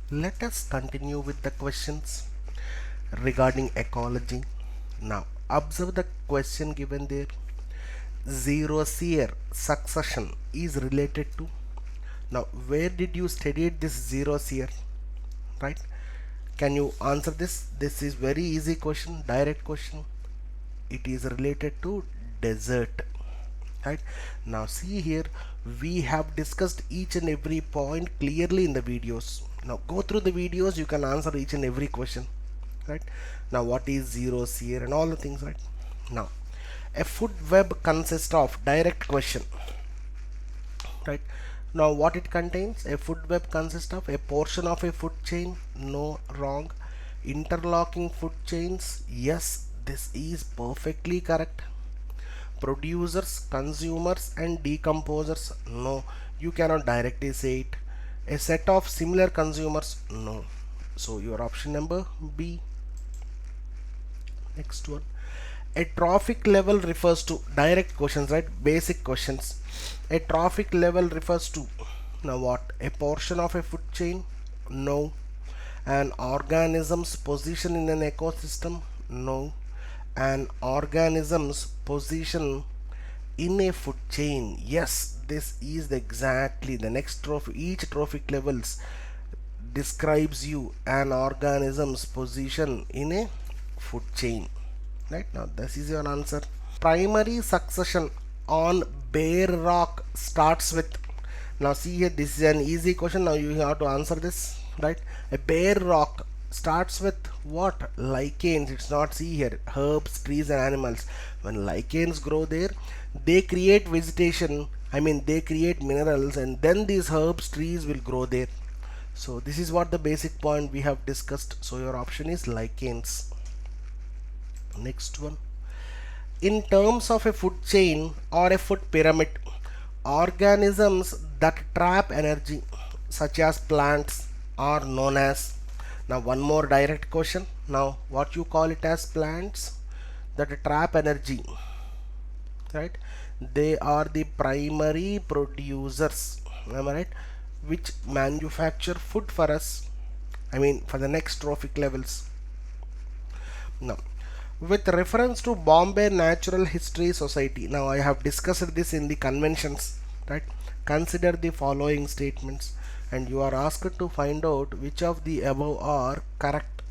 Let us continue with the questions regarding ecology. Now, observe the question given there. Zero-seer succession is related to. Now, where did you study this zero-seer? Right? Can you answer this? This is very easy question, direct question. It is related to desert. Right? Now see here, we have discussed each and every point clearly in the videos. Now go through the videos, you can answer each and every question. Right? Now what is zero-seer and all the things, right? Now a food web consists of direct question. Right? Now what it contains? A food web consists of a portion of a food chain. No, wrong. Interlocking food chains. Yes, this is perfectly correct. Producers, consumers and decomposers. No, you cannot directly say it. A set of similar consumers. No. So your option number B. Next one. A trophic level refers to direct questions, right? Basic questions. A trophic level refers to, now what? A portion of a food chain? No. An organism's position in an ecosystem? No. An organism's position in a food chain? Yes, this is exactly the next trophy. Each trophic levels describes you an organism's position in a food chain. Right, now this is your answer. Primary succession on bare rock starts with, now see here, this is an easy question. Now you have to answer this, right? A bare rock starts with what? Lichens. It's not, see here, herbs, trees and animals. When lichens grow there, they create vegetation, I mean they create minerals, and then these herbs, trees will grow there. So this is what the basic point we have discussed. So your option is lichens. Next one. In terms of a food chain or a food pyramid, organisms that trap energy, such as plants, are known as. Now one more direct question. Now what you call it as plants that trap energy, right? They are the primary producers, am I right? Which manufacture food for us, I mean for the next trophic levels. Now with reference to Bombay Natural History Society, now I have discussed this in the conventions, right? Consider the following statements and you are asked to find out which of the above are correct.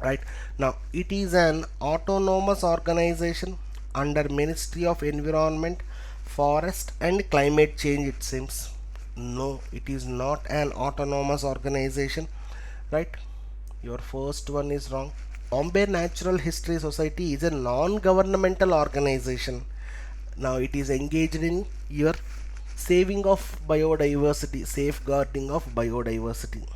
Right, now it is an autonomous organization under Ministry of Environment, Forest and Climate Change, it seems. No, it is not an autonomous organization. Right, your first one is wrong. Bombay Natural History Society is a non-governmental organization. Now it is engaged in your saving of biodiversity, safeguarding of biodiversity.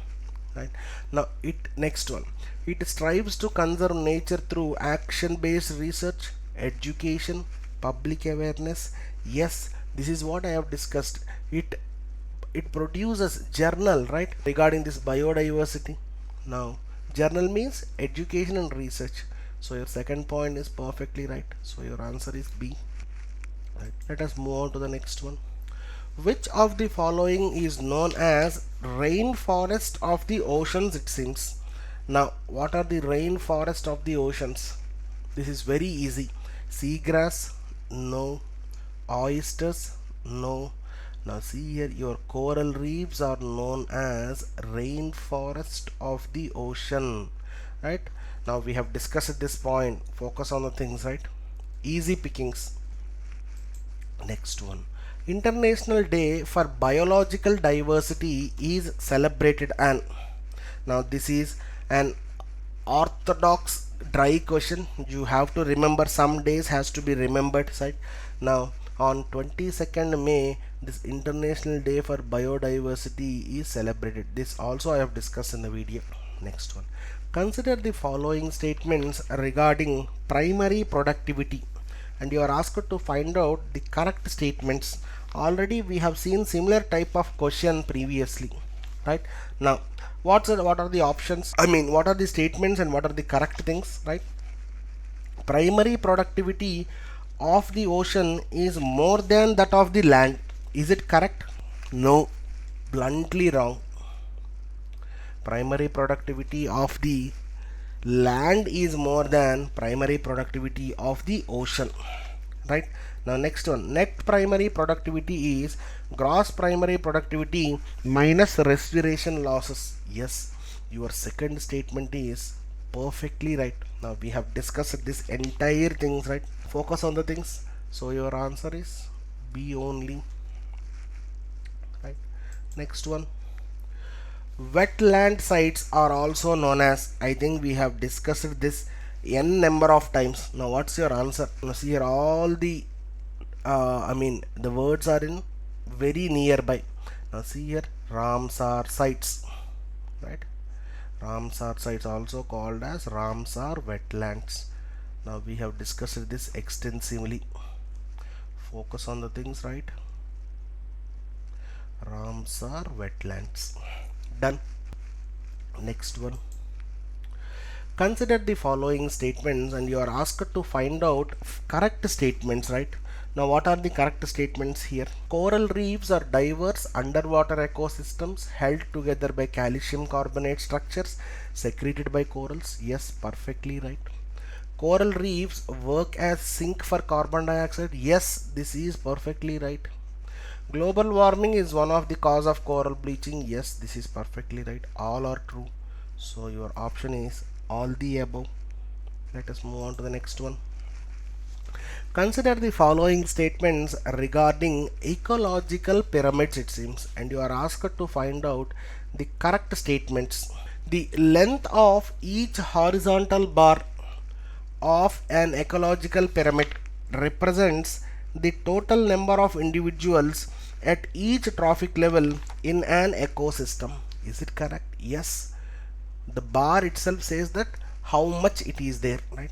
Right, now it, next one, it strives to conserve nature through action-based research, education, public awareness. Yes, this is what I have discussed. It produces journal, right, regarding this biodiversity. Now journal means education and research. So your second point is perfectly right. So your answer is B. Right. Let us move on to the next one. Which of the following is known as rainforest of the oceans, it seems? Now what are the rainforest of the oceans? This is very easy. Seagrass? No. Oysters? No. Now see here, your coral reefs are known as rainforest of the ocean. Right, now we have discussed this point. Focus on the things, right? Easy pickings. Next one. International Day for Biological Diversity is celebrated and, now this is an orthodox dry question. You have to remember, some days has to be remembered, right? Now on 22nd May, this International Day for Biodiversity is celebrated. This also I have discussed in the video. Next one. Consider the following statements regarding primary productivity and you are asked to find out the correct statements. Already we have seen similar type of question previously, right? Now what are the options, I mean what are the statements and what are the correct things, right? Primary productivity of the ocean is more than that of the land. Is it correct? No, bluntly wrong. primary productivity of the land is more than primary productivity of the ocean, right? Now next one, net primary productivity is gross primary productivity minus respiration losses. Yes, your second statement is perfectly right. Now we have discussed this entire things, right? Focus on the things. So your answer is B only, right? Next one, wetland sites are also known as, I think we have discussed this n number of times. Now what's your answer? Now see here, all the the words are in very nearby. Now see here, Ramsar sites, right? Ramsar sites also called as Ramsar wetlands. Now we have discussed this extensively. Focus on the things, right? Ramsar wetlands. Done. Next one. Consider the following statements and you are asked to find out correct statements, right? Now what are the correct statements here? Coral reefs are diverse underwater ecosystems held together by calcium carbonate structures secreted by corals. Yes, perfectly right. Coral reefs work as sink for carbon dioxide. Yes, this is perfectly right. Global warming is one of the cause of coral bleaching. Yes, this is perfectly right. All are true. So your option is all the above. Let us move on to the next one. Consider the following statements regarding ecological pyramids, it seems, and you are asked to find out the correct statements. The length of each horizontal bar of an ecological pyramid represents the total number of individuals at each trophic level in an ecosystem. Is it correct? Yes. The bar itself says that how much it is there, right?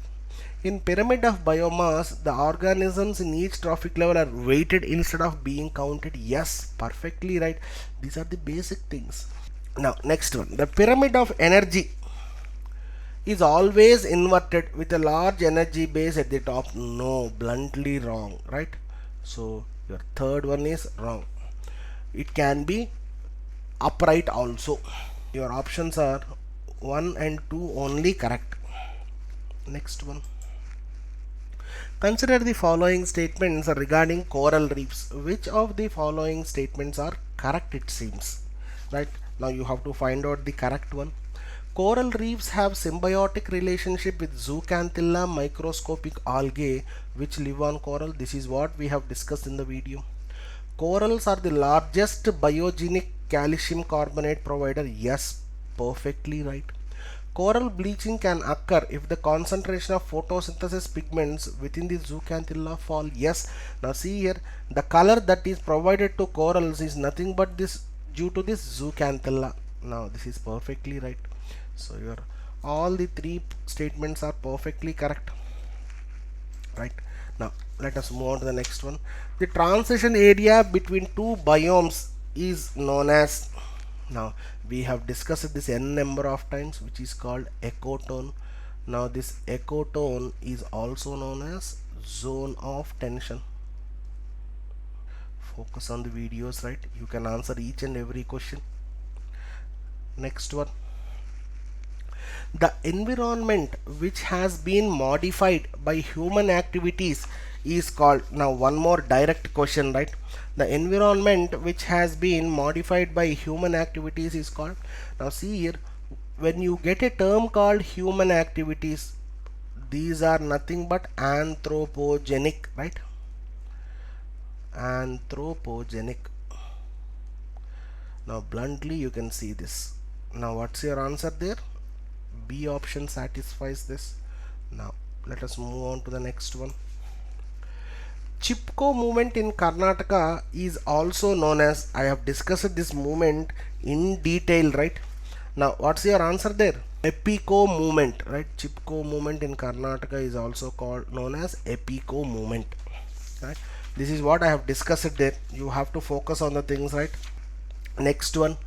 In pyramid of biomass, the organisms in each trophic level are weighted instead of being counted. Yes, perfectly right. These are the basic things. Now next one, the pyramid of energy is always inverted with a large energy base at the top. No, bluntly wrong, right? So your third one is wrong. It can be upright also. Your options are 1 and 2 only correct. Next one. Consider the following statements regarding coral reefs. Which of the following statements are correct, it seems, right? Now you have to find out the correct one. Coral reefs have symbiotic relationship with zooxanthilla microscopic algae which live on coral. This is what we have discussed in the video. Corals are the largest biogenic calcium carbonate provider. Yes, perfectly right. Coral bleaching can occur if the concentration of photosynthesis pigments within the zooxanthilla fall. Yes. Now see here, the color that is provided to corals is nothing but this due to this zooxanthilla. Now this is perfectly right. So your all the three statements are perfectly correct, right? Now let us move on to the next one. The transition area between two biomes is known as, now we have discussed this n number of times, which is called ecotone. Now this ecotone is also known as zone of tension. Focus on the videos, right? You can answer each and every question. Next one. The environment which has been modified by human activities is called, now one more direct question, right? The environment which has been modified by human activities is called, now see here, when you get a term called human activities, these are nothing but anthropogenic, right? Anthropogenic. Now bluntly you can see this. Now what's your answer there? B option satisfies this. Now let us move on to the next one. Chipko movement in Karnataka is also known as, I have discussed this movement in detail, right? Now what's your answer there? Epico movement, right? Chipko movement in Karnataka is also called known as Epico movement, right? This is what I have discussed there. You have to focus on the things, right? Next one.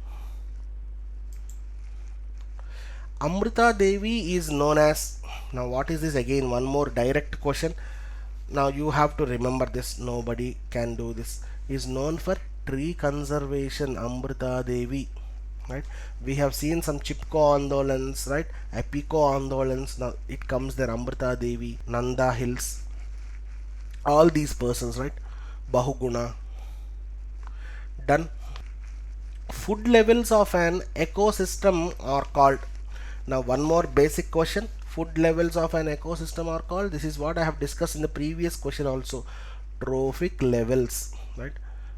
Amrita Devi is known as, now what is this again? One more direct question. Now you have to remember this, nobody can do this. Is known for tree conservation. Amrita Devi, right? We have seen some Chipko Andolans, right? Epiko Andolans. Now it comes there, Amrita Devi, Nanda Hills, all these persons, right? Bahuguna. Done. Food levels of an ecosystem are called. Now one more basic question. Food levels of an ecosystem are called. This is what I have discussed in the previous question also. Trophic levels, right?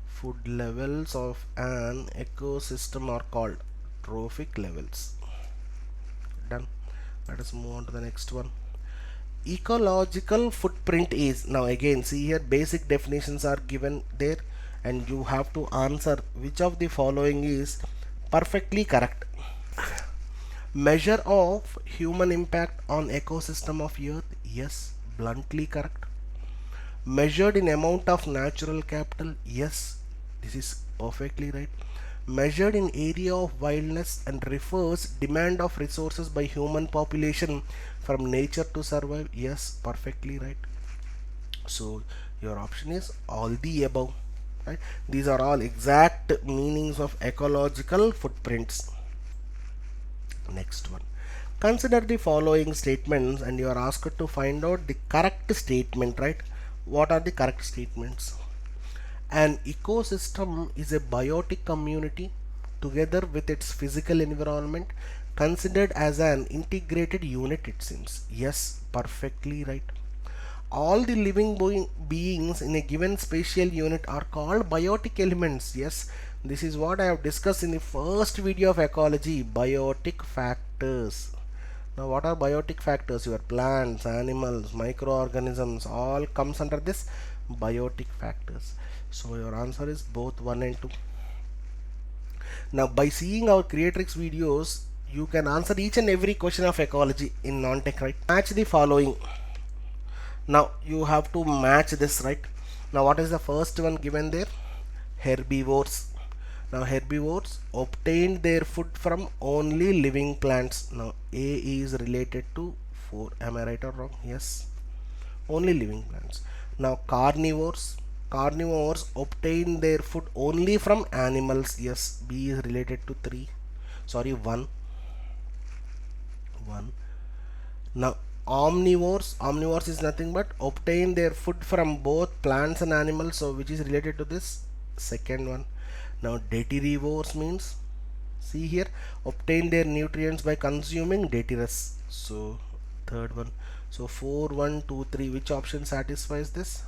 Food levels of an ecosystem are called trophic levels. Done. Let us move on to the next one. Ecological footprint is, now again see here, basic definitions are given there and you have to answer which of the following is perfectly correct. Measure of human impact on ecosystem of earth, yes, bluntly correct. Measured in amount of natural capital, yes, this is perfectly right. Measured in area of wildness and refers demand of resources by human population from nature to survive, yes, perfectly right. So your option is all the above, right? These are all exact meanings of ecological footprints. Next one. Consider the following statements and you are asked to find out the correct statement, right? What are the correct statements? An ecosystem is a biotic community together with its physical environment considered as an integrated unit, it seems. Yes, perfectly right. All the living beings in a given spatial unit are called biotic elements. Yes, this is what I have discussed in the first video of ecology, biotic factors. Now what are biotic factors? Your plants, animals, microorganisms, all comes under this biotic factors. So your answer is both 1 and 2. Now by seeing our Creatrix videos, you can answer each and every question of ecology in non-tech, right? Match the following. Now you have to match this, right? Now what is the first one given there? Herbivores. Now herbivores obtained their food from only living plants. Now A is related to 4. Am I right or wrong? Yes. Only living plants. Now carnivores. Carnivores obtain their food only from animals. Yes. B is related to 3. Sorry, 1. 1. Now omnivores is nothing but obtain their food from both plants and animals, so which is related to this second one. Now detritivores means, see here, obtain their nutrients by consuming detritus, so third one. So 4, 1, 2, 3, which option satisfies this?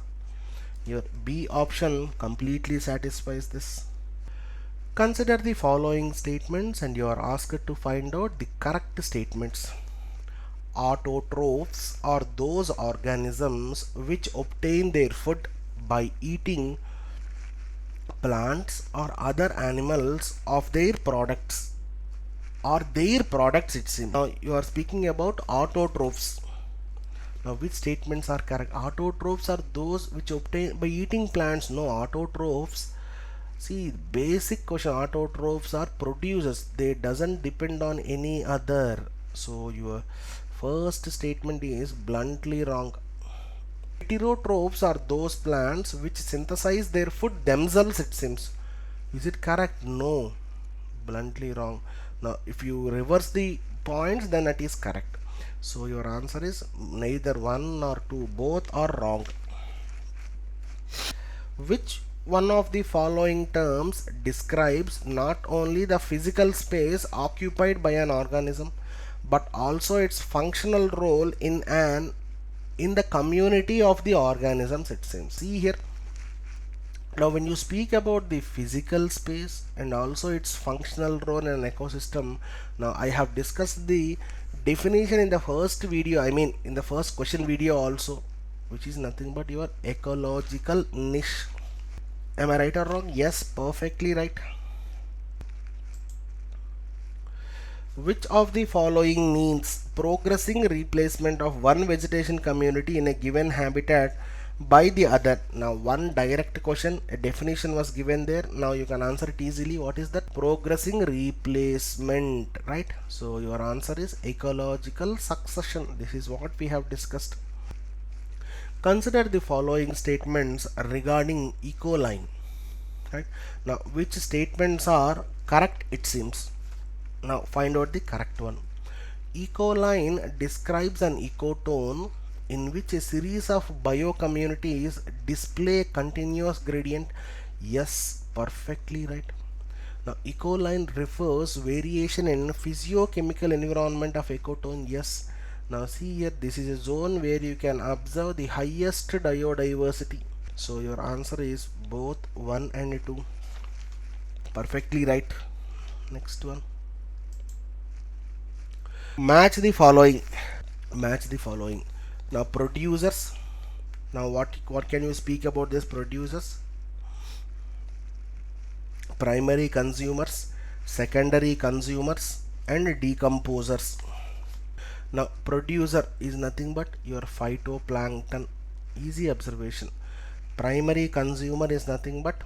Your B option completely satisfies this. Consider the following statements and you are asked to find out the correct statements. Autotrophs are those organisms which obtain their food by eating plants or other animals of their products it seems. Now you are speaking about autotrophs. Now which statements are correct? Autotrophs are those which obtain by eating plants. No, autotrophs, see, basic question, autotrophs are producers, they doesn't depend on any other. So your first statement is bluntly wrong. Heterotrophs are those plants which synthesize their food themselves, it seems. Is it correct? No, bluntly wrong. Now if you reverse the points, then it is correct. So your answer is neither 1 nor 2, both are wrong. Which one of the following terms describes not only the physical space occupied by an organism but also its functional role in the community of the organisms, it seems. See here, now when you speak about the physical space and also its functional role in an ecosystem, now I have discussed the definition in the first video, I mean in the first question video also, which is nothing but your ecological niche. Am I right or wrong? Yes, perfectly right. Which of the following means progressing replacement of one vegetation community in a given habitat by the other? Now one direct question, a definition was given there. Now you can answer it easily. What is that? Progressing replacement, right? So your answer is ecological succession. This is what we have discussed. Consider the following statements regarding ecoline, right? Now which statements are correct, it seems? Now find out the correct one. Ecoline describes an ecotone in which a series of biocommunities display continuous gradient. Yes, perfectly right. Now ecoline refers variation in physiochemical environment of ecotone. Yes. Now see here, this is a zone where you can observe the highest biodiversity. So your answer is both 1 and 2. Perfectly right. Next one. Match the following. Match the following. Now producers. Now what can you speak about this producers? Primary consumers, secondary consumers, and decomposers. Now producer is nothing but your phytoplankton. Easy observation. Primary consumer is nothing but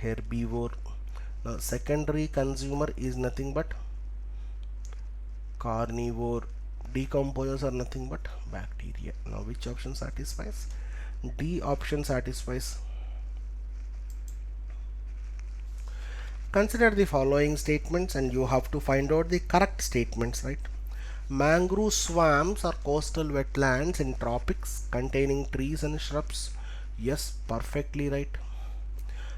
herbivore. Now secondary consumer is nothing but carnivore. Decomposers are nothing but bacteria. Now which option satisfies? D option satisfies. Consider the following statements and you have to find out the correct statements, right? Mangrove swamps are coastal wetlands in tropics containing trees and shrubs. Yes, perfectly right.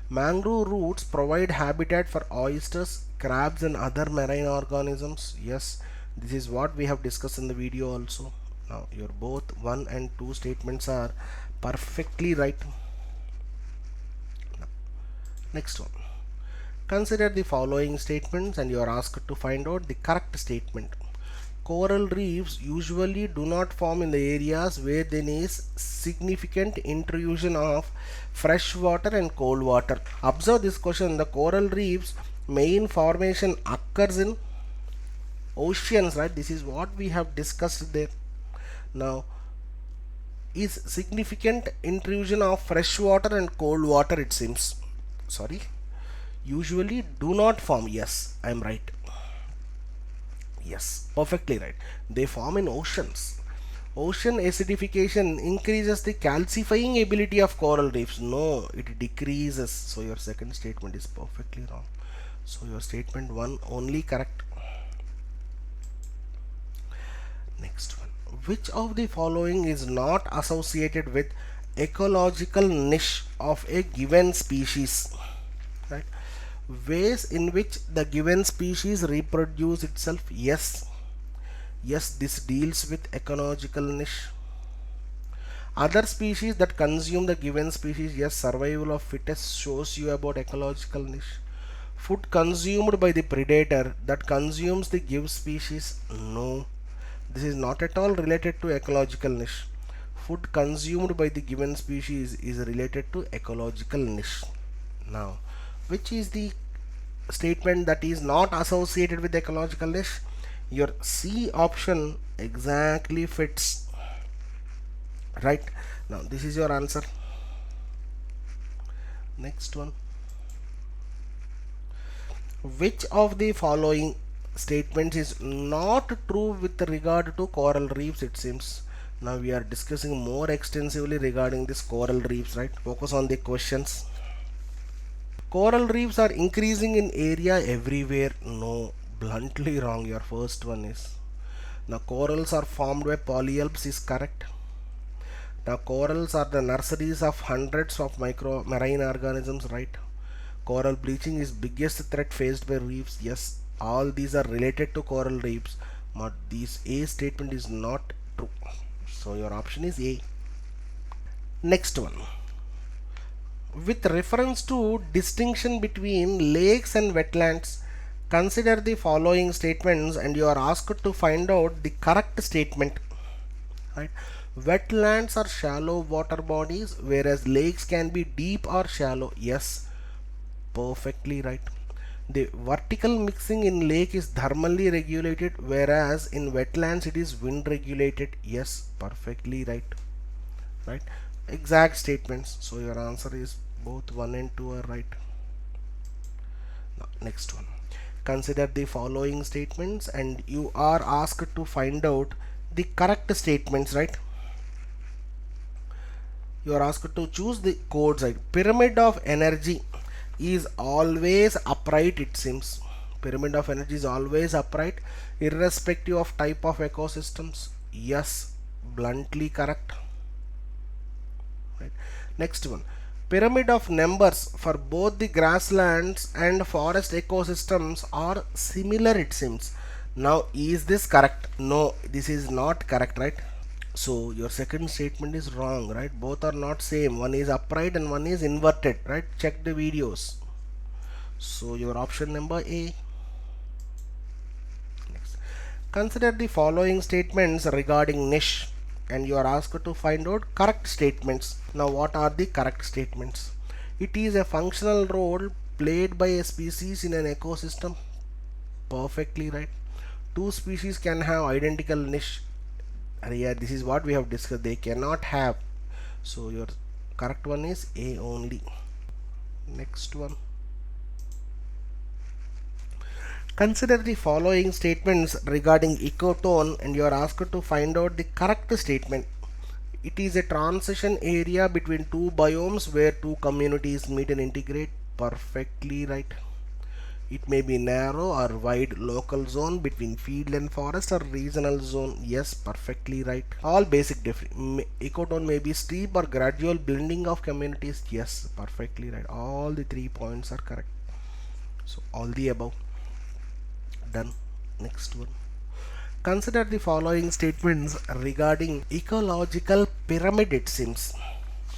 Mangrove roots provide habitat for oysters, crabs and other marine organisms. Yes, this is what we have discussed in the video also. Now your both 1 and 2 statements are perfectly right. Next one. Consider the following statements and you are asked to find out the correct statement. Coral reefs usually do not form in the areas where there is significant intrusion of fresh water and cold water. Observe this question. The coral reefs main formation occurs in oceans, right? This is what we have discussed there. Now, is significant intrusion of fresh water and cold water, it seems. Sorry. Usually do not form. Yes, I am right. Yes, perfectly right. They form in oceans. Ocean acidification increases the calcifying ability of coral reefs. No, it decreases. So your second statement is perfectly wrong. So your statement 1 only correct. Next one. Which of the following is not associated with ecological niche of a given species? Right? Ways in which the given species reproduce itself. Yes, this deals with ecological niche. Other species that consume the given species. Yes, survival of fittest shows you about ecological niche. Food consumed by the predator that consumes the given species. No, this is not at all related to ecological niche. Food consumed by the given species is related to ecological niche. Now, which is the statement that is not associated with ecological niche? Your C option exactly fits. Right. Now this is your answer. Next one. Which of the following statements is not true with regard to coral reefs? It seems. Now we are discussing more extensively regarding this coral reefs, right? Focus on the questions. Coral reefs are increasing in area everywhere. No, bluntly wrong. Your first one is. Now corals are formed by polyalps is correct. Now corals are the nurseries of hundreds of micro marine organisms, right? Coral bleaching is biggest threat faced by reefs. Yes, all these are related to coral reefs, but this A statement is not true. So your option is A. Next one. With reference to distinction between lakes and wetlands, consider the following statements and you are asked to find out the correct statement. Right? Wetlands are shallow water bodies, whereas lakes can be deep or shallow. Yes, perfectly right. The vertical mixing in lake is thermally regulated, whereas in wetlands it is wind regulated. Yes, perfectly right. Right? Exact statements. So your answer is both 1 and 2 are right. Now, next one. Consider the following statements and you are asked to find out the correct statements, right? You are asked to choose the codes, right? Pyramid of energy is always upright, it seems. Pyramid of energy is always upright irrespective of type of ecosystems. Yes, bluntly correct. Right. Next one, pyramid of numbers for both the grasslands and forest ecosystems are similar, it seems. Now is this correct? No, this is not correct, right? So your second statement is wrong, right? Both are not same. One is upright and one is inverted, right? Check the videos. So your option number A. Next. Consider the following statements regarding niche and you are asked to find out correct statements. Now what are the correct statements? It is a functional role played by a species in an ecosystem. Perfectly right. Two species can have identical niche. Yeah, this is what we have discussed. They cannot have. So your correct one is A only. Next one. Consider the following statements regarding ecotone and you are asked to find out the correct statement. It is a transition area between two biomes where two communities meet and integrate. Perfectly right. It may be narrow or wide local zone between field and forest or regional zone. Yes, perfectly right. All basic ecotone may be steep or gradual blending of communities. Yes, perfectly right. All the 3 points are correct. So all the above. Done. Next one. Consider the following statements regarding ecological pyramid, it seems.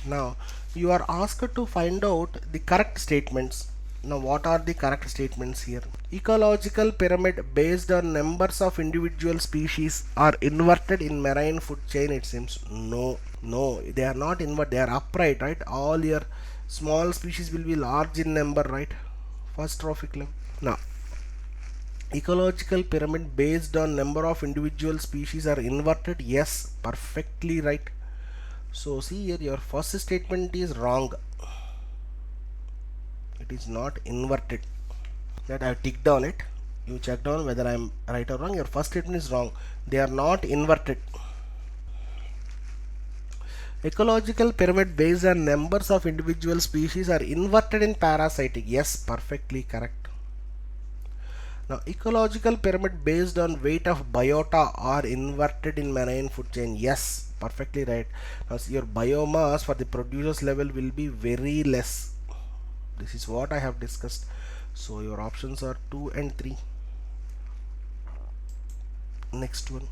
Now you are asked to find out the correct statements. Now what are the correct statements here? Ecological pyramid based on numbers of individual species are inverted in marine food chain, it seems. No, they are not inverted, they are upright, right? All your small species will be large in number, right? First trophic level. Now ecological pyramid based on number of individual species are inverted. Yes, perfectly right. So see here, your first statement is wrong. It is not inverted. That I have ticked on it. You check down whether I am right or wrong. Your first statement is wrong. They are not inverted. Ecological pyramid based on numbers of individual species are inverted in parasitic. Yes, perfectly correct. Now ecological pyramid based on weight of biota are inverted in marine food chain. Yes, perfectly right. Now your biomass for the producers level will be very less. This is what I have discussed. So your options are 2 and 3. Next one.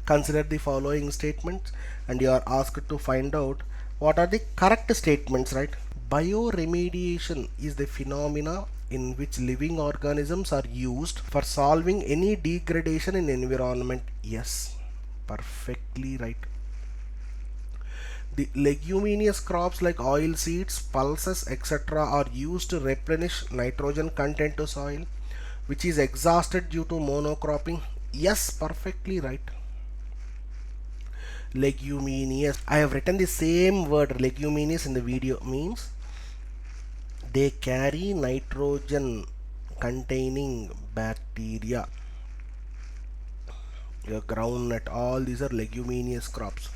Consider the following statements and you are asked to find out what are the correct statements, right? Bioremediation is the phenomena in which living organisms are used for solving any degradation in environment. Yes, perfectly right. The leguminous crops like oil seeds, pulses, etc. are used to replenish nitrogen content to soil, which is exhausted due to monocropping. Yes, perfectly right. Leguminous, I have written the same word leguminous in the video, means they carry nitrogen containing bacteria. Your groundnut, all these are leguminous crops.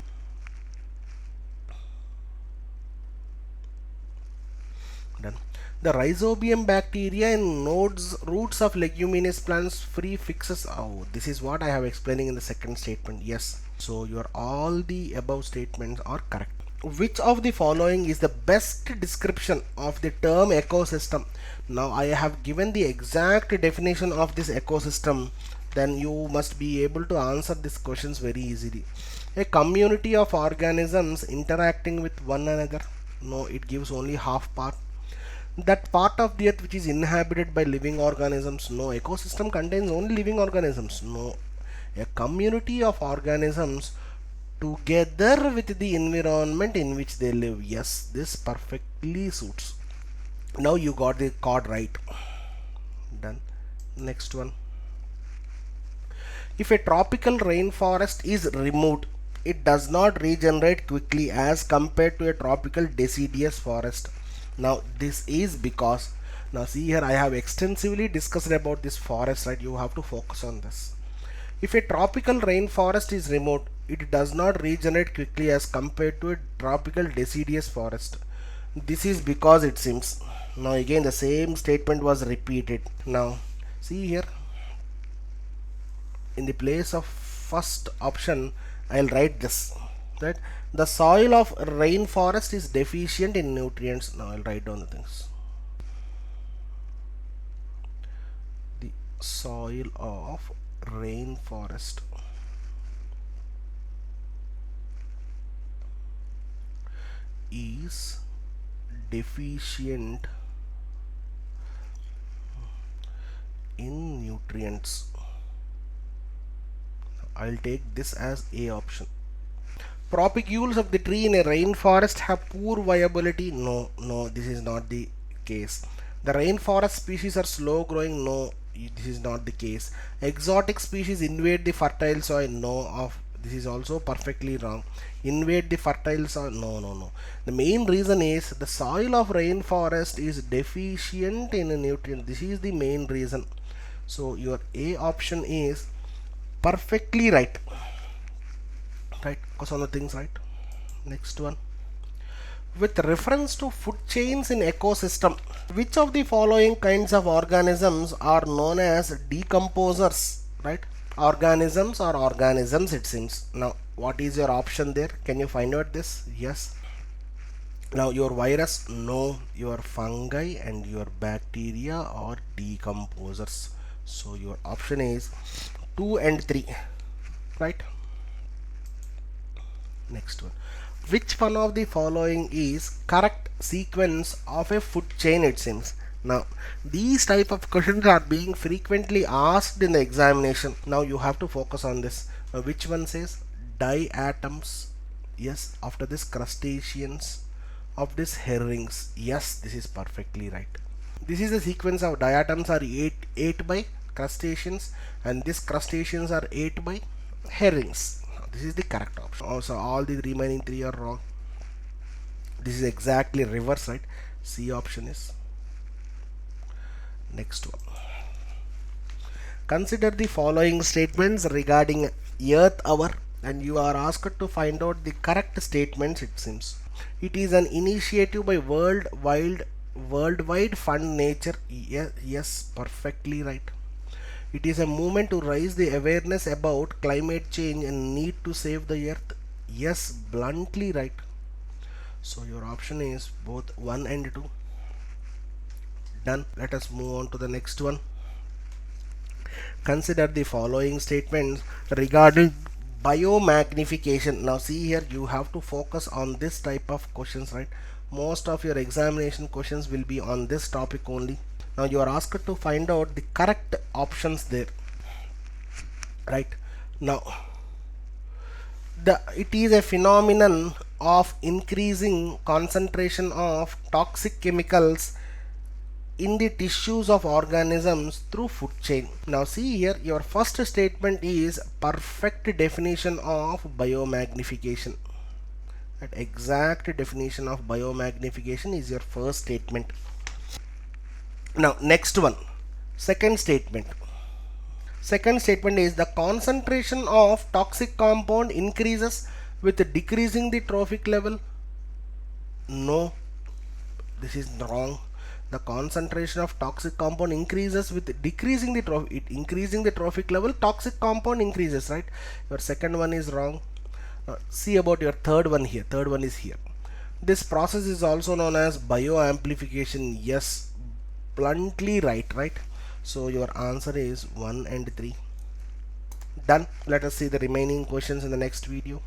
Done. The rhizobium bacteria in nodes roots of leguminous plants free fixes. Oh, this is what I have explaining in the second statement. Yes, so your all the above statements are correct. Which of the following is the best description of the term ecosystem? Now I have given the exact definition of this ecosystem, then you must be able to answer these questions very easily. A community of organisms interacting with one another. No, it gives only half part. That part of the earth which is inhabited by living organisms. No, ecosystem contains only living organisms. No, a community of organisms together with the environment in which they live. Yes, this perfectly suits. Now you got the chord right. Done. Next one. If a tropical rainforest is removed, it does not regenerate quickly as compared to a tropical deciduous forest. Now this is because, now see here, I have extensively discussed about this forest, right? You have to focus on this. If a tropical rainforest is removed, it does not regenerate quickly as compared to a tropical deciduous forest. This is because, it seems, Now again the same statement was repeated. Now see here, in the place of first option I'll write this, that the soil of rainforest is deficient in nutrients. Now I'll write down the things. The soil of rainforest is deficient in nutrients. I'll take this as A option. Propagules of the tree in a rainforest have poor viability. No, this is not the case. The rainforest species are slow growing. No, this is not the case. Exotic species invade the fertile soil. No, this is also perfectly wrong. Invade the fertile soil. No. The main reason is the soil of rainforest is deficient in a nutrient. This is the main reason. So your A option is perfectly right. Right, because on the things, right? Next one. With reference to food chains in ecosystem, which of the following kinds of organisms are known as decomposers? Right? Organisms or organisms, it seems. Now what is your option there? Can you find out this? Yes. Now your virus, no. Your fungi and your bacteria are decomposers. So your option is 2 and 3. Right? Next one. Which one of the following is correct sequence of a food chain, it seems? Now these type of questions are being frequently asked in the examination. Now you have to focus on this. Now, which one says diatoms? Yes. After this, crustaceans. Of this, herrings. Yes, this is perfectly right. This is the sequence of diatoms are ate by crustaceans, and this crustaceans are ate by herrings. This is the correct option. Also all the remaining 3 are wrong. This is exactly reverse, right? C option is. Next one. Consider the following statements regarding Earth Hour, and you are asked to find out the correct statements, it seems. It is an initiative by Worldwide Fund Nature. Yes, perfectly right. It is a movement to raise the awareness about climate change and need to save the earth. Yes, bluntly right. So your option is both 1 and 2. Done. Let us move on to the next one. Consider the following statements regarding biomagnification. Now see here, you have to focus on this type of questions, right? Most of your examination questions will be on this topic only. Now you are asked to find out the correct options there, right? Now it is a phenomenon of increasing concentration of toxic chemicals in the tissues of organisms through food chain. Now see here, your first statement is perfect definition of biomagnification. That exact definition of biomagnification is your first statement. Now next one, second statement. Second statement is the concentration of toxic compound increases with decreasing the trophic level. No, this is wrong. The concentration of toxic compound increases with decreasing the trophic level. Toxic compound increases, right? Your second one is wrong. See about your third one here. Third one is here. This process is also known as bioamplification. Yes, bluntly right. So your answer is 1 and 3. Done. Let us see the remaining questions in the next video.